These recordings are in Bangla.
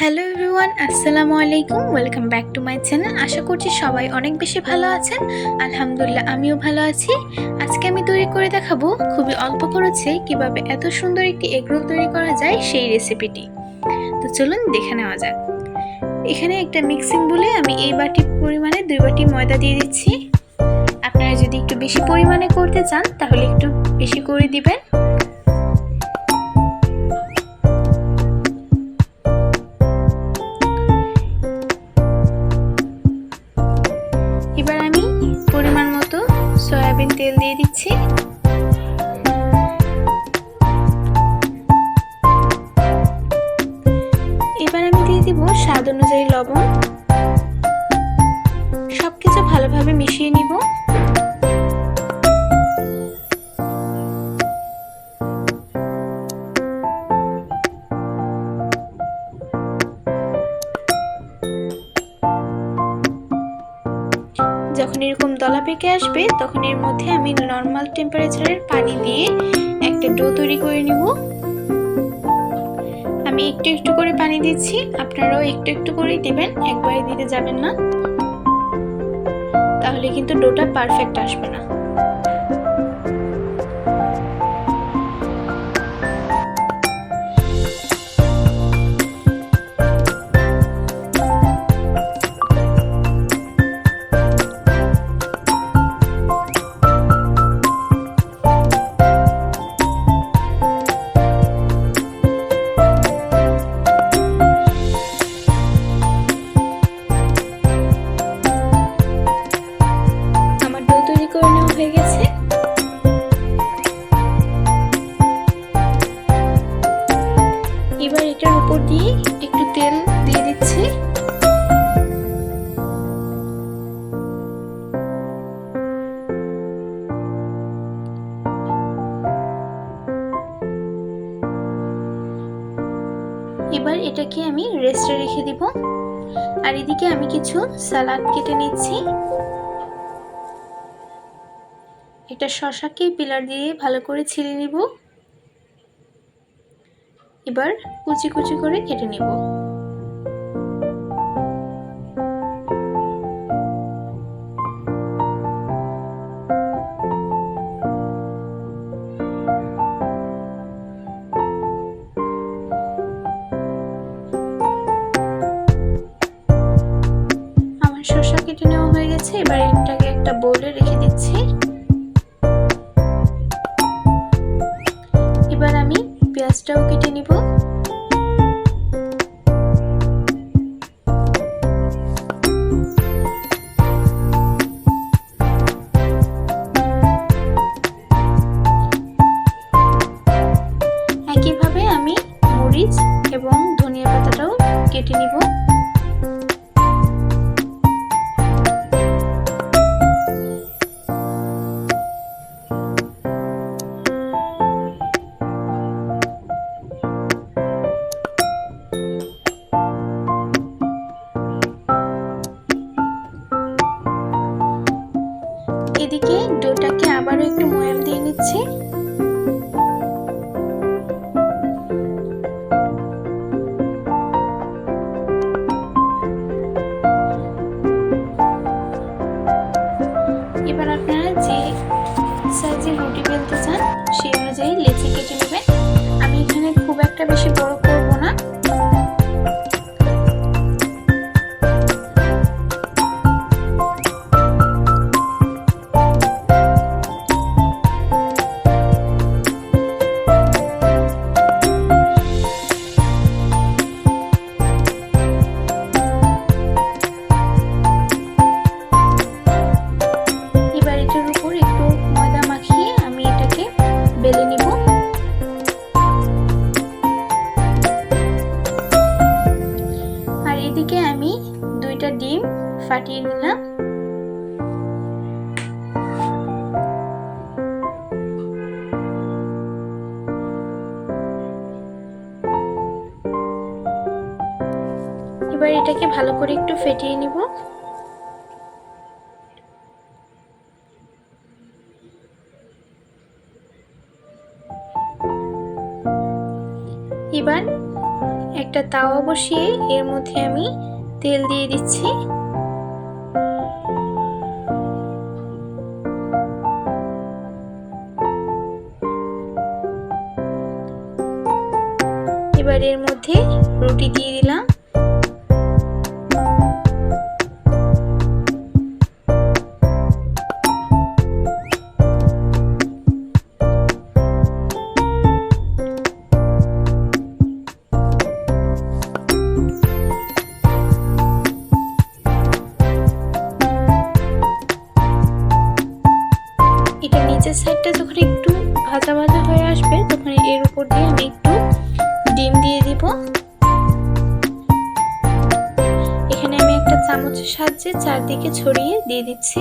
হ্যালো এভরিওয়ান, আসসালামু আলাইকুম। Welcome back to my channel. আশা করছি সবাই অনেক বেশি ভালো আছেন। আলহামদুলিল্লাহ, আমিও ভালো আছি। আজকে আমি তৈরি করে দেখাবো খুবই অল্প খরচে কিভাবে এত সুন্দর একটি এগরোল তৈরি করা যায় সেই রেসিপিটি। তো চলুন দেখে নেওয়া যাক। এখানে একটা মিক্সিং বলে আমি এই বাটি পরিমাণে 2 বাটি ময়দা দিয়ে দিচ্ছি। আপনারা যদি একটু বেশি পরিমাণে করতে চান তাহলে একটু বেশি করে দিবেন। এবার আমি পরিমাণ মতো সয়াবিন তেল দিয়ে দিচ্ছি। এবার আমি দিয়ে দিব স্বাদ অনুযায়ী লবণ। সবকিছু ভালোভাবে মিশিয়ে নিব। যখন এরকম দলা পেকে আসবে তখন এর মধ্যে আমি নর্মাল টেম্পারেচারের পানি দিয়ে একটা ডো তৈরি করে নিব। আমি একটু একটু করে পানি দিচ্ছি, আপনারাও একটু একটু করে দিবেন, একবারে দিতে যাবেন না, তাহলে কিন্তু ডোটা পারফেক্ট আসবে না। হয়ে গেছে। এবার এটার উপর দিয়ে একটু তেল দিয়ে দিচ্ছি। এবার এটাকে আমি রেস্টে রেখে দিব। আর এদিকে আমি কিছু সালাদ কেটে নিচ্ছি। এটা শসাকে পিলার দিয়ে ভালো করে ছিলে নিব। এবার কুচি কুচি করে কেটে নিব। আমার শসা কেটে নেওয়া হয়ে গেছে। এবার এটাকে একটা বোলে রেখে দিচ্ছি। এবার আমি পেঁয়াজটাও কেটে নিব। একইভাবে আমি মরিচ এবং ধনিয়া পাতাটাও কেটে নিব। এদিকে ডোটাকে আবারও একটু ময়াম দিয়ে নিচ্ছি। এবার আপনারা যে সাইজের রুটি বেলতে চান সেই অনুযায়ী লেচি কেটে নেবেন। আমি এখানে খুব একটা বেশি বড় করব না। বেলে নিব। আর এদিকে আমি 2টা ডিম ফাটিয়ে নিলাম। এবার এটাকে ভালো করে একটু ফেটিয়ে নিব। এবার একটা তাওয়া বসিয়ে এর মধ্যে আমি তেল দিয়ে দিচ্ছি। এবার এর মধ্যে রুটি দিয়ে দিলাম। এটা নিচের সাইডটা যখন একটু ভাজা ভাজা হয়ে আসবে তখন এর উপর দিয়ে আমি একটু ডিম দিয়ে দিব। এখানে আমি একটা চামচের সাহায্যে চারদিকে ছড়িয়ে দিয়ে দিচ্ছি।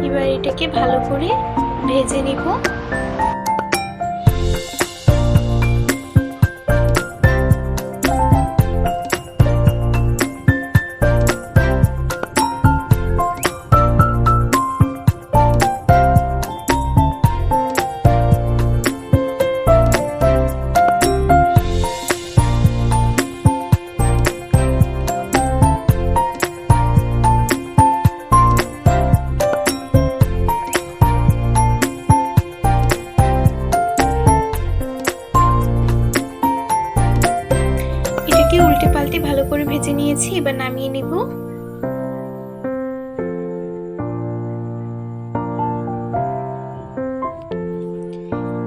এবার এটাকে ভালো করে ভেজে নিব। উল্টে পাল্টে ভালো করে ভেজে নিয়েছি, এবার নামিয়ে নিব।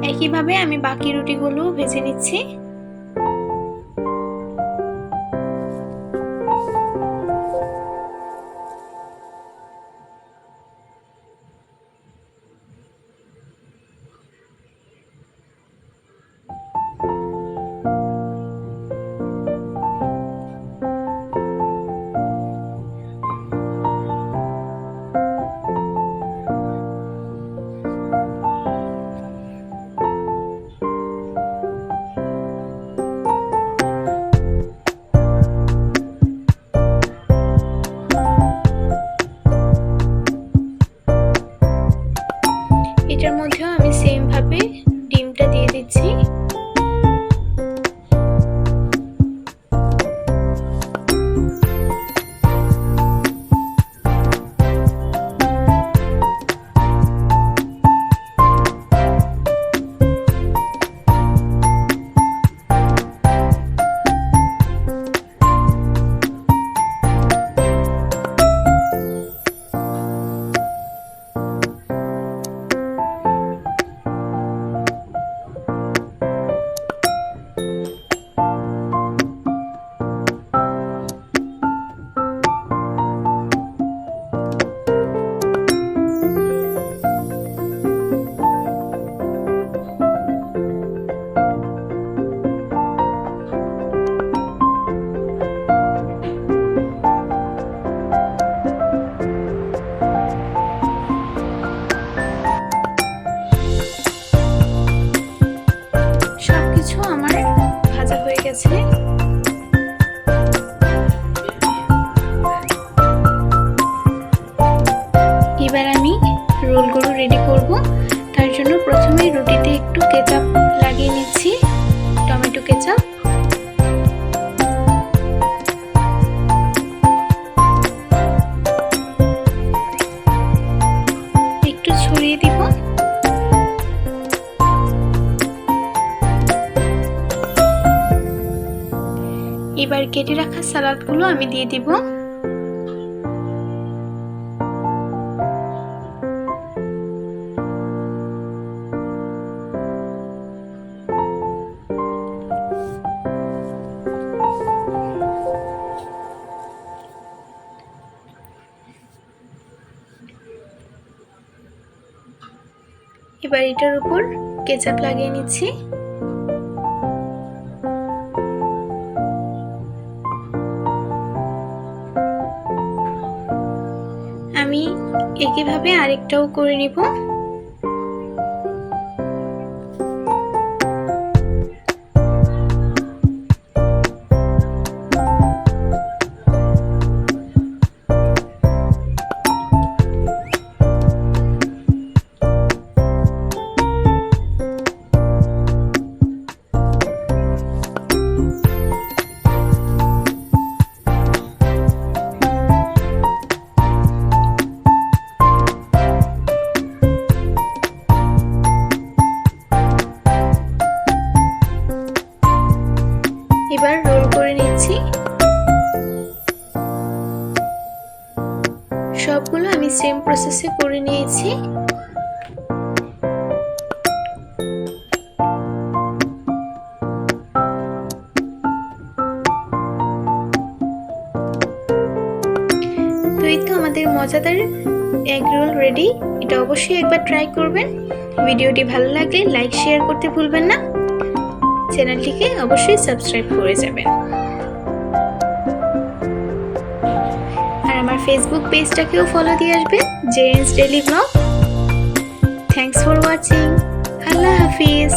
একইভাবে আমি বাকি রুটিগুলো ভেজে নিচ্ছি। এটার মধ্যেও আমি সেম ভাবে ডিমটা দিয়ে দিচ্ছি। গেছে। এবার আমি রোলগুলো রেডি করব। তার জন্য প্রথমে রুটিতে একটু কেচাপ লাগিয়ে নিচ্ছি, টমেটো কেচাপ। একটু ছড়িয়ে দিব। এবার কেটে রাখা সালাদগুলো আমি দিয়ে দিব। এবার এটার উপর কেচাপ লাগিয়ে নিচ্ছি। আমি একইভাবে আরেকটাও করে নিব। এবার রোল করে নিচ্ছি। সবগুলো আমি সেম প্রসেসে করে নিয়েছি। তো এই তো আমাদের মজাদার এগ রোল রেডি। এটা অবশ্যই একবার ট্রাই করবেন। ভিডিওটি ভালো লাগলে লাইক শেয়ার করতে ভুলবেন না। চ্যানেলটিকে অবশ্যই সাবস্ক্রাইব করে যাবেন। আর আমার ফেসবুক পেজটাকেও ফলো দিয়ে আসবেন, Zerin's daily blog. Thanks for watching. Allah Hafiz.